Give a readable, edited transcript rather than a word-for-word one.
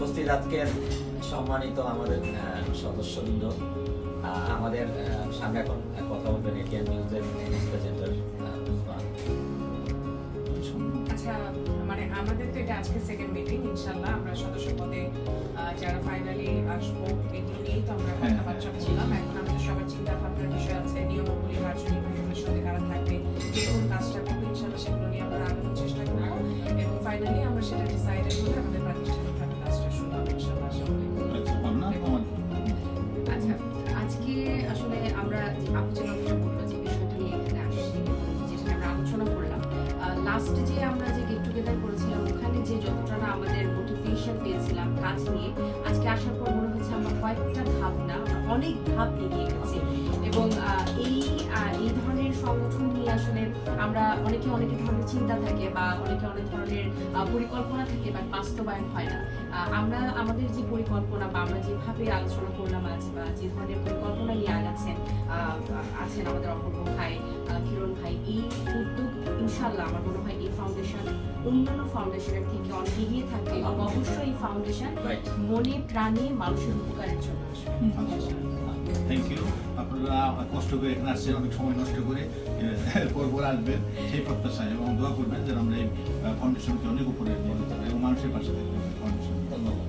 উপস্থিত আজকের সম্মানিত আমাদের সদস্যবৃন্দ, আমাদের সামনে এখন কথা বলবেন এটিএন নিউজের নিউজ প্রেজেন্টার। আচ্ছা, মানে আমাদের তো এটা আজকে সেকেন্ড মিটিং, ইনশাআল্লাহ আমরা সদস্য পদে যারা ফাইনালি আসবো এগুলো নিয়েই তো আমরা কথাবার্তা বললাম। এখন আমাদের সবার চিন্তা ভাবনার বিষয় আছে, নিয়মাবলী কার্যনির্বাহীদের সঙ্গে কারা থাকবে, কে কোন কাজটা করবে, ইনশাআল্লাহ সেগুলো নিয়ে আমরা আগানোর চেষ্টা করবো এবং ফাইনালি আমরা সেটা ডিসাইডেড করে আমাদের প্রাতিষ্ঠানিকভাবে কাজটা শুরু হবে ইনশাআল্লাহ। আশা করি। আচ্ছা, আজকে আসলে আমরা আলোচনা বলবো যে বিষয়টা নিয়ে এখানে আসছি, যেটা আমরা আলোচনা করলাম লাস্টে যে আমরা যে গেট টুগেদার করেছিলাম ওখানে যে যতটা না আমাদের মোটিভেশন পেয়েছিলাম কাজ নিয়ে, আজকে আসার পর মনে হচ্ছে আমরা কয়েকটা ধাপ না আমরা অনেক ধাপ এগিয়ে গেছি এবং এই ধরনের সংগঠন নিয়ে আসলে আমরা অনেকে অনেক ধরনের চিন্তা থাকে বা অনেকে অনেক ধরনের পরিকল্পনা থাকে বা বাস্তবায়ন হয় না। আমরা আমাদের যে পরিকল্পনা বা আমরা যেভাবে আলোচনা করলাম আজ বা যে ধরনের পরিকল্পনা নিয়ে আছেন আমাদের অপূর্ব ভাই, কিরণ ভাই, এই উদ্যোগ ইনশাআল্লাহ আমার মনে হয় এই ফাউন্ডেশন অন্যান্য ফাউন্ডেশনের থেকে অনেক এগিয়ে থাকবে এবং অবশ্যই এই ফাউন্ডেশন মনে প্রাণে মানুষের উপকারের জন্য আসবে। Thank you. আপনারা কষ্ট করে এখানে আসছেন, অনেক সময় নষ্ট করে পরপর আসবেন সেই প্রত্যাশায় এবং দোয়া করবেন যেন আমরা এই ফাউন্ডেশনকে অনেক উপরে নিয়ে যেতে পারি এবং মানুষের পাশে থাকবেন ফাউন্ডেশন। ধন্যবাদ।